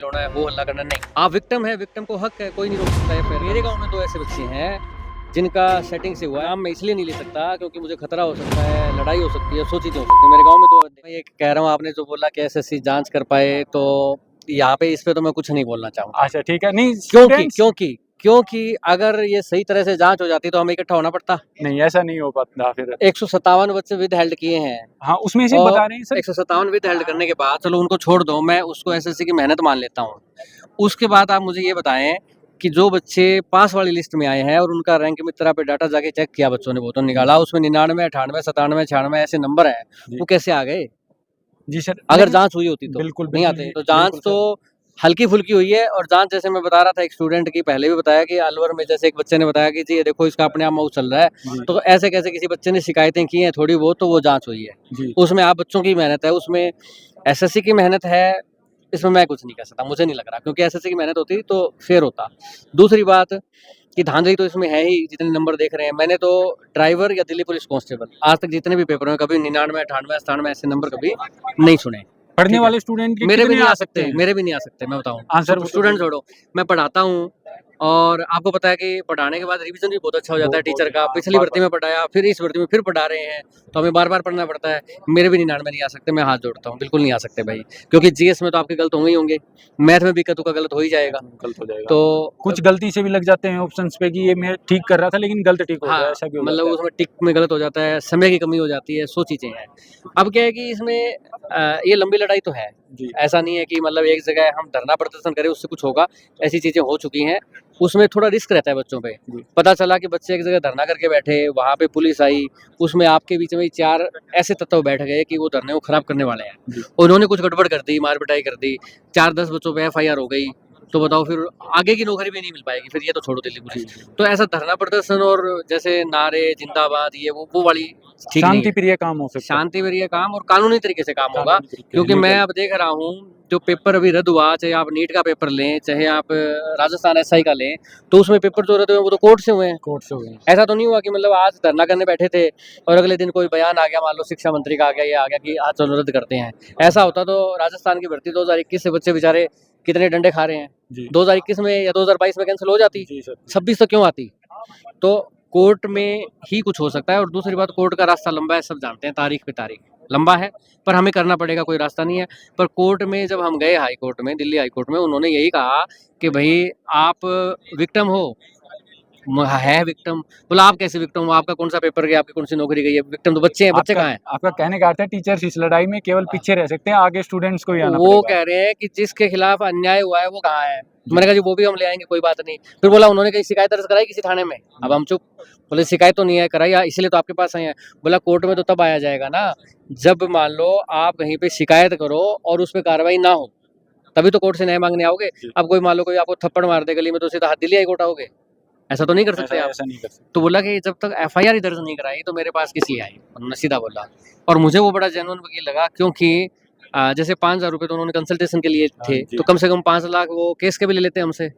होना है, वो हल्ला करना नहीं। आप विक्टिम है, विक्टिम को हक है, कोई नहीं रोक सकता है। फिर मेरे गांव में तो ऐसे बच्चे हैं जिनका सेटिंग से हुआ है। नाम मैं इसलिए नहीं ले सकता क्योंकि मुझे खतरा हो सकता है, लड़ाई हो सकती है, सो चीजें हो सकती है मेरे गांव में। तो मैं ये कह रहा हूँ, आपने जो बोला कि एसएससी जांच कर पाए, तो यहाँ पे इस पे तो मैं कुछ नहीं बोलना चाहूँगा। अच्छा ठीक है। नहीं क्योंकि स्टूडेंट्स क्योंकि क्योंकि अगर ये सही तरह से जांच हो जाती तो हमें इकट्ठा होना पड़ता। नहीं ऐसा नहीं हो पाता फिर। 157 बच्चे विद हेल्ड किए हैं हाँ उसमें से और बता रहे हैं सर। 157 विद हेल्ड करने के बाद चलो उनको छोड़ दो, मैं उसको एसएससी की मेहनत मान लेता हूँ। उसके बाद आप मुझे ये बताएं कि जो बच्चे पास वाली लिस्ट में आए हैं और उनका रैंक मित्रा पे डाटा जाके चेक किया, बच्चों ने वो तो निकाला, उसमें 99, 98, 97, 96 ऐसे नंबर हैं, वो कैसे आ गए? जी सर अगर जांच हुई होती तो बिल्कुल नहीं बिल्कुल आते। तो जांच तो हल्की फुल्की हुई है। और जांच जैसे मैं बता रहा था एक स्टूडेंट की, पहले भी बताया कि अलवर में जैसे एक बच्चे ने बताया कि जी ये देखो इसका अपने आप माउस चल रहा है, तो ऐसे कैसे किसी बच्चे ने शिकायतें की हैं थोड़ी बहुत, तो वो जांच हुई है। उसमें आप बच्चों की मेहनत है, उसमें एसएससी की मेहनत है, इसमें मैं कुछ नहीं कह सकता, मुझे नहीं लग रहा, क्योंकि एसएससी की मेहनत होती तो फेयर होता। दूसरी बात कि धांधली तो इसमें है ही, जितने नंबर देख रहे हैं। मैंने तो ड्राइवर या दिल्ली पुलिस कांस्टेबल आज तक जितने भी पेपर में कभी 99, 98, 97 ऐसे नंबर कभी नहीं सुने। पढ़ने वाले स्टूडेंट के मेरे भी कितने नहीं आ आ सकते सकते, हैं? मेरे भी नहीं आ सकते, मैं बताऊं। हाँ सर वो तो स्टूडेंट छोड़ो, मैं पढ़ाता हूँ और आपको पता है कि पढ़ाने के बाद रिवीजन भी बहुत अच्छा हो जाता है टीचर का। पिछली भर्ती में पढ़ाया, फिर इस भर्ती में फिर पढ़ा रहे हैं, तो हमें बार बार पढ़ना पड़ता है। मेरे भी 99 नहीं आ सकते, मैं हाथ जोड़ता हूँ, बिल्कुल नहीं आ सकते भाई, क्योंकि जीएस में तो आपके गलत होंगे ही होंगे, मैथ में भी का गलत हो ही जाएगा, गलत हो जाएगा। तो कुछ गलती से भी लग जाते हैं ऑप्शंस पे कि ये मैं ठीक कर रहा था लेकिन गलत टिक हो गया, हाँ, ऐसा भी हो मतलब जाता है। उसमें टिक में गलत हो जाता है, समय की कमी हो जाती है, सो चीजें हैं। अब क्या है कि इसमें ये लंबी लड़ाई तो है, ऐसा नहीं है कि मतलब एक जगह हम धरना प्रदर्शन करें उससे कुछ होगा, ऐसी चीजें हो चुकी हैं। उसमें थोड़ा रिस्क रहता है बच्चों पे। पता चला कि बच्चे एक जगह धरना करके बैठे, वहां पे पुलिस आई, उसमें आपके बीच में 4 ऐसे तत्व बैठ गए कि वो धरने को खराब करने वाले हैं, उन्होंने कुछ गड़बड़ कर दी, मार पिटाई कर दी, 4-10 बच्चों पे एफआईआर हो गई, तो बताओ फिर आगे की नौकरी भी नहीं मिल पाएगी, फिर ये तो छोड़ो दिल्ली पुलिस। तो ऐसा धरना प्रदर्शन और जैसे नारे जिंदाबाद ये वो वाली ठीक नहीं शांति है। प्रिय काम हो सकता है। शांति प्रिय काम और कानूनी तरीके से काम होगा, कानूनी तरीके से, क्योंकि मैं लीगल। अब देख रहा हूँ जो पेपर अभी रद्द हुआ, चाहे आप नीट का पेपर लें, चाहे आप राजस्थान एसआई का लें, तो उसमें पेपर जो रद्द हुए वो तो कोर्ट से हुए हैं। कोर्ट से हुए हैं। ऐसा तो नहीं हुआ कि मतलब आज धरना करने बैठे थे और अगले दिन कोई बयान आ गया, मान लो शिक्षा मंत्री का आ गया, ये आ गया कि आज चलो रद्द करते हैं। ऐसा होता तो राजस्थान की भर्ती 2021 से बच्चे बेचारे कितने डंडे खा रहे हैं, 2021 में या 2022 में कैंसिल हो जाती, 26 तक क्यों आती? तो कोर्ट में ही कुछ हो सकता है। और दूसरी बात, कोर्ट का रास्ता लंबा है, सब जानते हैं, तारीख पे तारीख लंबा है, पर हमें करना पड़ेगा, कोई रास्ता नहीं है। पर कोर्ट में जब हम गए, हाई कोर्ट में, दिल्ली हाई कोर्ट में, उन्होंने यही कहा कि भाई आप विक्टिम हो, है विक्टिम। बोला आप कैसे विक्टिम हो, आपका कौन सा पेपर गया, आपकी कौन सी नौकरी गई है? विक्टिम तो बच्चे हैं, बच्चे कहाँ हैं? आपका कहने का अर्थ है टीचर्स इस लड़ाई में केवल पीछे रह सकते हैं, आगे स्टूडेंट्स को ही आना वो पड़ेगा। कह रहे हैं कि जिसके खिलाफ अन्याय हुआ है वो कहाँ है। मैंने कहा जी वो भी हम ले आएंगे, कोई बात नहीं। फिर बोला उन्होंने कहीं शिकायत दर्ज कराई किसी थाने में? अब हम चुप। बोले शिकायत तो नहीं है कराई, इसलिए तो आपके पास आए हैं। बोला कोर्ट में तो तब आया जाएगा ना जब मान लो आप कहीं पे शिकायत करो और उस पर कार्रवाई ना हो, तभी तो कोर्ट से न्याय मांगने आओगे। अब कोई मान लो कोई आपको थप्पड़ मार दे गली में, तो सीधा दिल्ली हाई कोर्ट आओगे? ऐसा तो नहीं कर सकते आप। ऐसा नहीं कर सकते। तो बोला कि जब तक एफआईआर ही दर्ज नहीं कराई तो मेरे पास किसी आई, उन्होंने सीधा बोला। और मुझे वो बड़ा जेन्युइन वकील लगा, क्योंकि जैसे 5,000 रुपये तो उन्होंने कंसल्टेशन के लिए थे, तो कम से कम 5 लाख वो केस के भी ले लेते हमसे।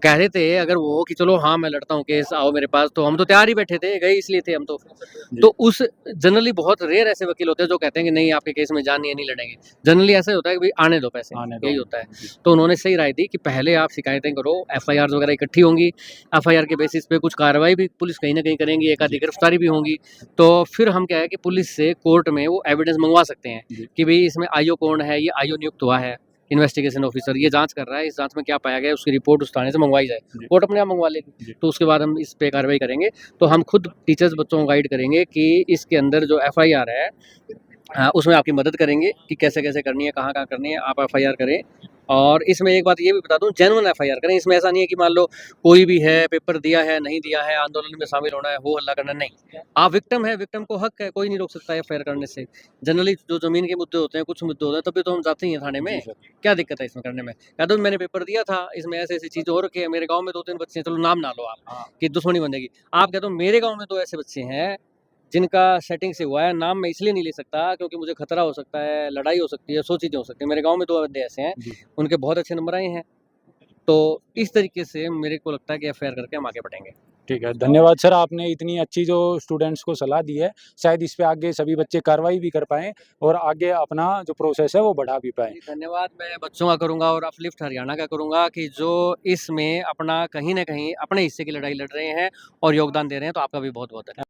कह रहे थे अगर वो कि चलो हाँ मैं लड़ता हूँ केस, आओ मेरे पास, तो हम तो तैयार ही बैठे थे, गए इसलिए थे हम तो उस जनरली बहुत रेयर ऐसे वकील होते हैं जो कहते हैं कि नहीं आपके केस में जान नहीं है, नहीं लड़ेंगे। जनरली ऐसे होता है कि भाई आने दो पैसे, यही होता है। तो उन्होंने सही राय दी कि पहले आप शिकायतें करो, एफआईआर वगैरह इकट्ठी होंगी, एफआईआर के बेसिस पे कुछ कार्रवाई भी पुलिस कहीं ना कहीं करेंगी, एक आधी गिरफ्तारी भी होंगी, तो फिर हम क्या है कि पुलिस से कोर्ट में वो एविडेंस मंगवा सकते हैं कि भाई इसमें आईओ कौन है, ये आईओ नियुक्त हुआ है, इन्वेस्टिगेशन ऑफिसर ये जांच कर रहा है, इस जांच में क्या पाया गया, उसकी रिपोर्ट उस थाने से मंगवाई जाए, कोर्ट अपने आप मंगवा लेगी, तो उसके बाद हम इस पे कार्रवाई करेंगे। तो हम खुद टीचर्स बच्चों को गाइड करेंगे कि इसके अंदर जो एफआईआर है उसमें आपकी मदद करेंगे कि कैसे कैसे करनी है, कहाँ कहाँ करनी है, आप एफआईआर करें। और इसमें एक बात ये भी बता दूं, जेन्युइन एफआईआर करें। इसमें ऐसा नहीं है कि मान लो कोई भी है, पेपर दिया है, नहीं दिया है, आंदोलन में शामिल होना है, वो हल्ला करना नहीं। आप विक्टिम है, विक्टिम को हक है, कोई नहीं रोक सकता है एफआईआर करने से। जनरली जो जमीन के मुद्दे होते हैं, कुछ मुद्दे होते हैं, तभी तो हम जाते ही हैं थाने में। क्या दिक्कत है इसमें करने में? कह दो मैंने पेपर दिया था, इसमें ऐसे ऐसी चीज हो रखी है, मेरे गाँव में 2-3 बच्चे हैं, चलो नाम ना लो आप कि दुश्मनी बनेगी। आप कह दो मेरे गाँव में तो ऐसे बच्चे हैं जिनका सेटिंग से हुआ है, नाम मैं इसलिए नहीं ले सकता क्योंकि मुझे खतरा हो सकता है, लड़ाई हो सकती है, सो चीज़ें हो सकती है। मेरे गांव में 2 बंदे ऐसे हैं, उनके बहुत अच्छे नंबर आए हैं, तो इस तरीके से मेरे को लगता है कि एफआईआर करके हम आगे बढ़ेंगे। ठीक है, धन्यवाद सर, आपने इतनी अच्छी जो स्टूडेंट्स को सलाह दी है, शायद इस पे आगे सभी बच्चे कार्रवाई भी कर पाएँ और आगे अपना जो प्रोसेस है वो बढ़ा भी पाएँ। जी, धन्यवाद मैं बच्चों का करूँगा और अपलिफ्ट हरियाणा का करूँगा कि जो इसमें अपना कहीं न कहीं अपने हिस्से की लड़ाई लड़ रहे हैं और योगदान दे रहे हैं, तो आपका भी बहुत-बहुत धन्यवाद।